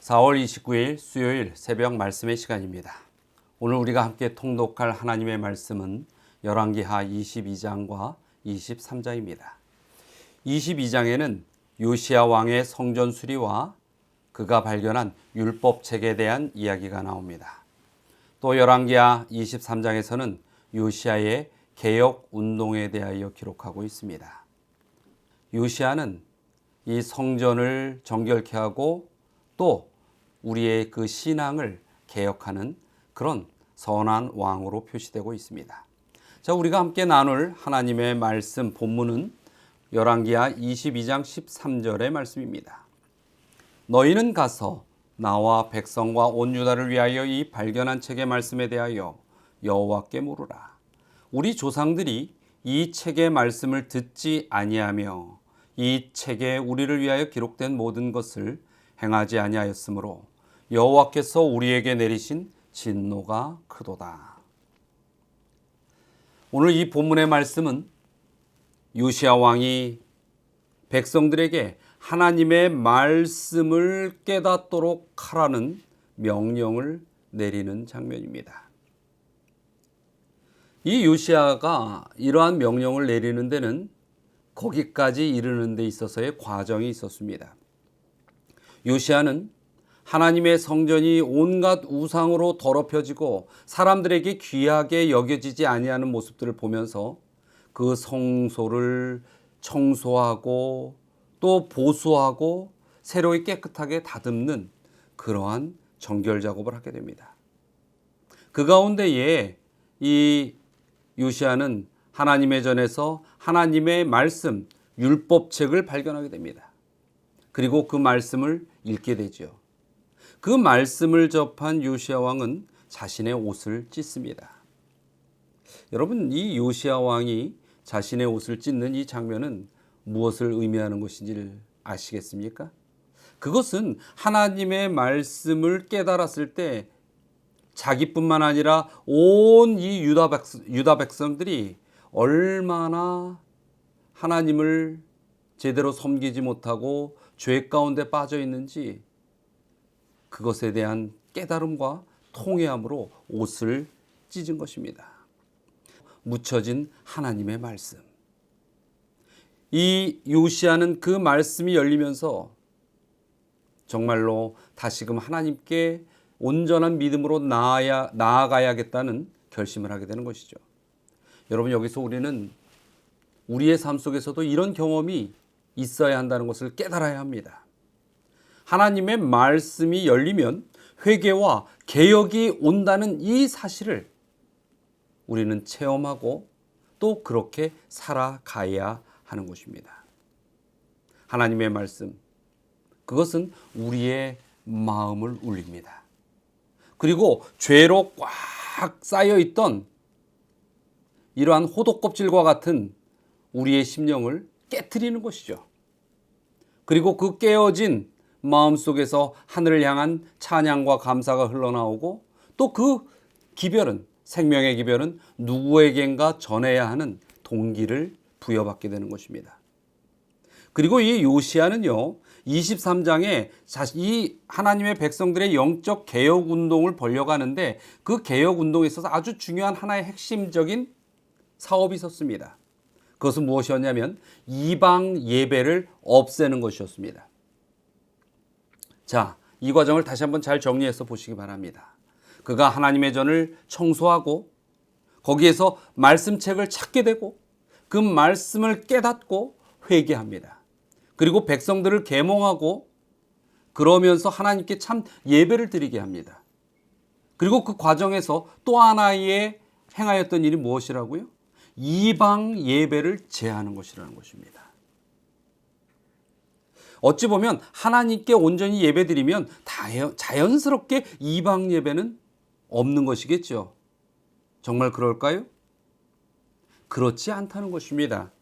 4월 29일 수요일 새벽 말씀의 시간입니다. 오늘 우리가 함께 통독할 하나님의 말씀은 열왕기하 22장과 23장입니다. 22장에는 요시야 왕의 성전 수리와 그가 발견한 율법책에 대한 이야기가 나옵니다. 또 열왕기하 23장에서는 요시야의 개혁 운동에 대하여 기록하고 있습니다. 요시야는 이 성전을 정결케 하고 또 우리의 그 신앙을 개혁하는 그런 선한 왕으로 표시되고 있습니다. 자, 우리가 함께 나눌 하나님의 말씀 본문은 열왕기하 22장 13절의 말씀입니다. 너희는 가서 나와 백성과 온 유다를 위하여 이 발견한 책의 말씀에 대하여 여호와께 물으라. 우리 조상들이 이 책의 말씀을 듣지 아니하며 이 책에 우리를 위하여 기록된 모든 것을 행하지 아니하였으므로 여호와께서 우리에게 내리신 진노가 크도다. 오늘 이 본문의 말씀은 요시야 왕이 백성들에게 하나님의 말씀을 깨닫도록 하라는 명령을 내리는 장면입니다. 이 요시야가 이러한 명령을 내리는 데는 거기까지 이르는 데 있어서의 과정이 있었습니다. 요시야는 하나님의 성전이 온갖 우상으로 더럽혀지고 사람들에게 귀하게 여겨지지 아니하는 모습들을 보면서 그 성소를 청소하고 또 보수하고 새로이 깨끗하게 다듬는 그러한 정결 작업을 하게 됩니다. 그 가운데에 이 요시야는 하나님의 전에서 하나님의 말씀, 율법책을 발견하게 됩니다. 그리고 그 말씀을 읽게 되죠. 그 말씀을 접한 요시야 왕은 자신의 옷을 찢습니다. 여러분, 이 요시야 왕이 자신의 옷을 찢는 이 장면은 무엇을 의미하는 것인지 아시겠습니까? 그것은 하나님의 말씀을 깨달았을 때 자기뿐만 아니라 온 이 유다 백성들이 얼마나 하나님을 제대로 섬기지 못하고 죄 가운데 빠져 있는지 그것에 대한 깨달음과 통회함으로 옷을 찢은 것입니다. 묻혀진 하나님의 말씀. 이 요시야는 그 말씀이 열리면서 정말로 다시금 하나님께 온전한 믿음으로 나아가야겠다는 결심을 하게 되는 것이죠. 여러분, 여기서 우리는 우리의 삶 속에서도 이런 경험이 있어야 한다는 것을 깨달아야 합니다. 하나님의 말씀이 열리면 회개와 개혁이 온다는 이 사실을 우리는 체험하고 또 그렇게 살아가야 하는 것입니다. 하나님의 말씀, 그것은 우리의 마음을 울립니다. 그리고 죄로 꽉 쌓여있던 이러한 호독껍질과 같은 우리의 심령을 깨트리는 것이죠. 그리고 그 깨어진 마음속에서 하늘을 향한 찬양과 감사가 흘러나오고 또 그 기별은, 생명의 기별은 누구에겐가 전해야 하는 동기를 부여받게 되는 것입니다. 그리고 이 요시야는요, 23장에 이 하나님의 백성들의 영적 개혁 운동을 벌려고 하는데 그 개혁 운동에 있어서 아주 중요한 하나의 핵심적인 사업이 있었습니다. 그것은 무엇이었냐면 이방 예배를 없애는 것이었습니다. 자, 이 과정을 다시 한번 잘 정리해서 보시기 바랍니다. 그가 하나님의 전을 청소하고 거기에서 말씀책을 찾게 되고 그 말씀을 깨닫고 회개합니다. 그리고 백성들을 계몽하고 그러면서 하나님께 참 예배를 드리게 합니다. 그리고 그 과정에서 또 하나의 행하였던 일이 무엇이라고요? 이방 예배를 제하는 것이라는 것입니다. 어찌 보면 하나님께 온전히 예배드리면 자연스럽게 이방 예배는 없는 것이겠죠. 정말 그럴까요? 그렇지 않다는 것입니다.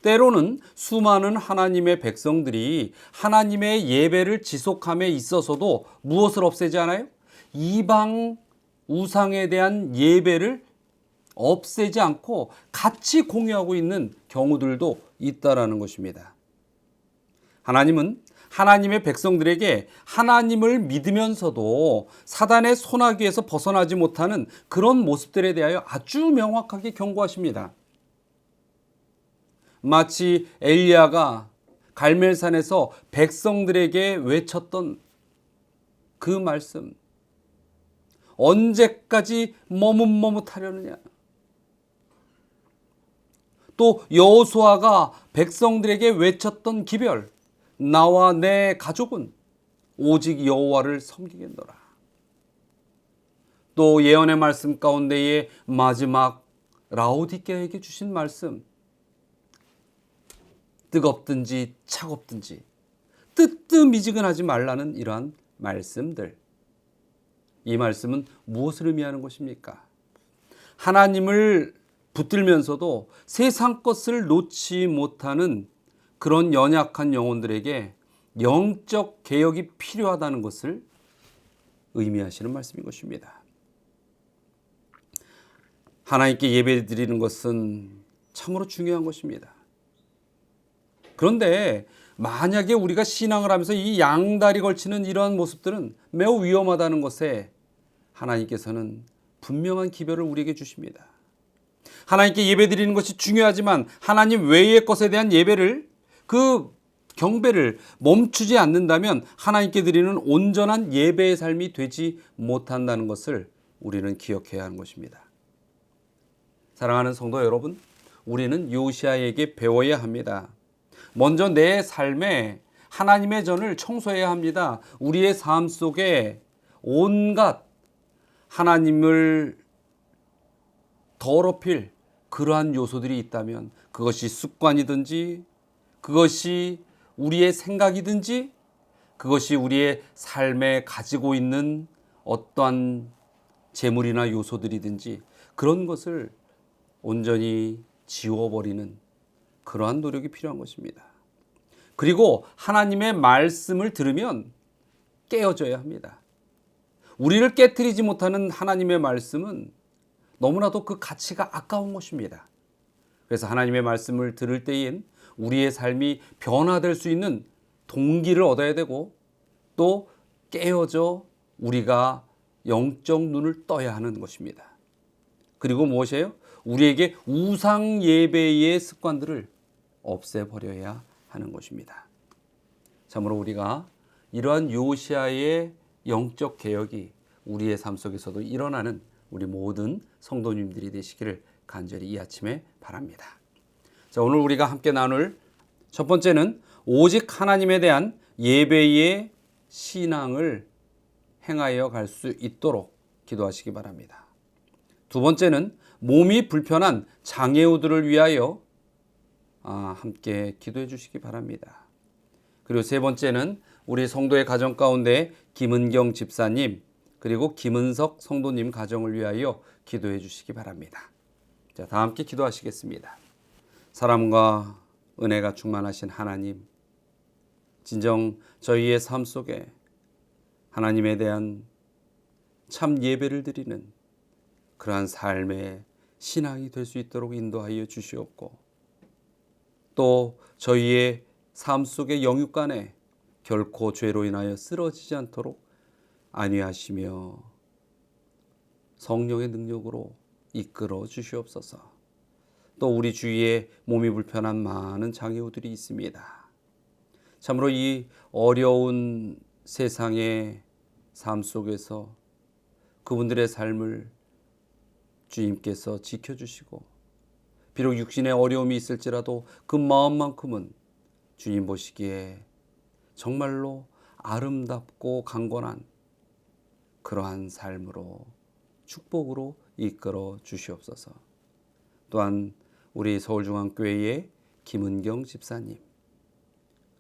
때로는 수많은 하나님의 백성들이 하나님의 예배를 지속함에 있어서도 무엇을 없애지 않아요? 이방 우상에 대한 예배를 없애지 않고 같이 공유하고 있는 경우들도 있다라는 것입니다. 하나님은 하나님의 백성들에게 하나님을 믿으면서도 사단의 손아귀에서 벗어나지 못하는 그런 모습들에 대하여 아주 명확하게 경고하십니다. 마치 엘리야가 갈멜산에서 백성들에게 외쳤던 그 말씀, 언제까지 머뭇머뭇하려느냐. 또 여호수아가 백성들에게 외쳤던 기별, 나와 내 가족은 오직 여호와를 섬기겠노라. 또 예언의 말씀 가운데에 마지막 라오디게아에게 주신 말씀, 뜨겁든지 차갑든지 뜨뜻미지근하지 말라는 이러한 말씀들. 이 말씀은 무엇을 의미하는 것입니까? 하나님을 붙들면서도 세상 것을 놓지 못하는 그런 연약한 영혼들에게 영적 개혁이 필요하다는 것을 의미하시는 말씀인 것입니다. 하나님께 예배드리는 것은 참으로 중요한 것입니다. 그런데 만약에 우리가 신앙을 하면서 이 양다리 걸치는 이러한 모습들은 매우 위험하다는 것에 하나님께서는 분명한 기별을 우리에게 주십니다. 하나님께 예배드리는 것이 중요하지만 하나님 외의 것에 대한 예배를, 그 경배를 멈추지 않는다면 하나님께 드리는 온전한 예배의 삶이 되지 못한다는 것을 우리는 기억해야 하는 것입니다. 사랑하는 성도 여러분, 우리는 요시야에게 배워야 합니다. 먼저 내 삶에 하나님의 전을 청소해야 합니다. 우리의 삶 속에 온갖 하나님을 더럽힐 그러한 요소들이 있다면 그것이 습관이든지 그것이 우리의 생각이든지 그것이 우리의 삶에 가지고 있는 어떠한 재물이나 요소들이든지 그런 것을 온전히 지워버리는 그러한 노력이 필요한 것입니다. 그리고 하나님의 말씀을 들으면 깨어져야 합니다. 우리를 깨트리지 못하는 하나님의 말씀은 너무나도 그 가치가 아까운 것입니다. 그래서 하나님의 말씀을 들을 때엔 우리의 삶이 변화될 수 있는 동기를 얻어야 되고 또 깨어져 우리가 영적 눈을 떠야 하는 것입니다. 그리고 무엇이에요? 우리에게 우상 예배의 습관들을 없애버려야 하는 것입니다. 참으로 우리가 이러한 요시야의 영적 개혁이 우리의 삶 속에서도 일어나는 우리 모든 성도님들이 되시기를 간절히 이 아침에 바랍니다. 자, 오늘 우리가 함께 나눌 첫 번째는 오직 하나님에 대한 예배의 신앙을 행하여 갈 수 있도록 기도하시기 바랍니다. 두 번째는 몸이 불편한 장애우들을 위하여 함께 기도해 주시기 바랍니다. 그리고 세 번째는 우리 성도의 가정 가운데 김은경 집사님 그리고 김은석 성도님 가정을 위하여 기도해 주시기 바랍니다. 자, 다 함께 기도하시겠습니다. 사랑과 은혜가 충만하신 하나님, 진정 저희의 삶 속에 하나님에 대한 참 예배를 드리는 그러한 삶의 신앙이 될 수 있도록 인도하여 주시옵고 또 저희의 삶 속의 영육간에 결코 죄로 인하여 쓰러지지 않도록 안위하시며 성령의 능력으로 이끌어 주시옵소서. 또 우리 주위에 몸이 불편한 많은 장애우들이 있습니다. 참으로 이 어려운 세상의 삶 속에서 그분들의 삶을 주님께서 지켜주시고 비록 육신의 어려움이 있을지라도 그 마음만큼은 주님 보시기에 정말로 아름답고 강건한 그러한 삶으로 축복으로 이끌어 주시옵소서. 또한 우리 서울중앙교회의 김은경 집사님,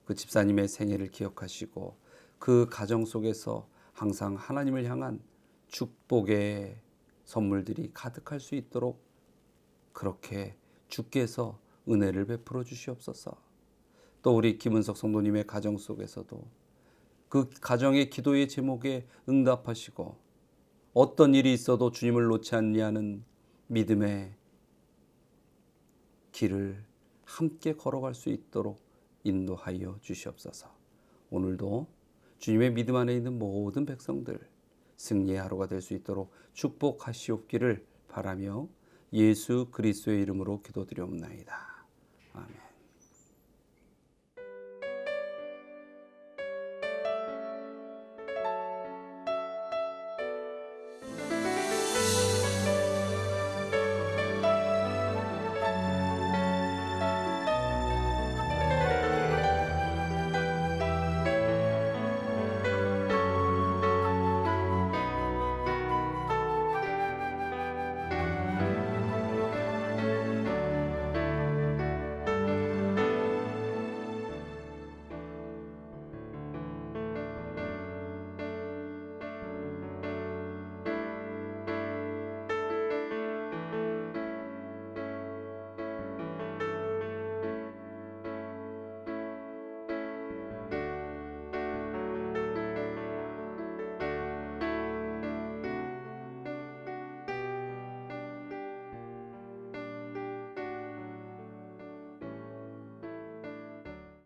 그 집사님의 생애를 기억하시고 그 가정 속에서 항상 하나님을 향한 축복의 선물들이 가득할 수 있도록 그렇게 주께서 은혜를 베풀어 주시옵소서. 또 우리 김은석 성도님의 가정 속에서도 그 가정의 기도의 제목에 응답하시고 어떤 일이 있어도 주님을 놓지 않냐는 믿음의 길을 함께 걸어갈 수 있도록 인도하여 주시옵소서. 오늘도 주님의 믿음 안에 있는 모든 백성들 승리의 하루가 될 수 있도록 축복하시옵기를 바라며 예수 그리스도의 이름으로 기도드리옵나이다. 아멘.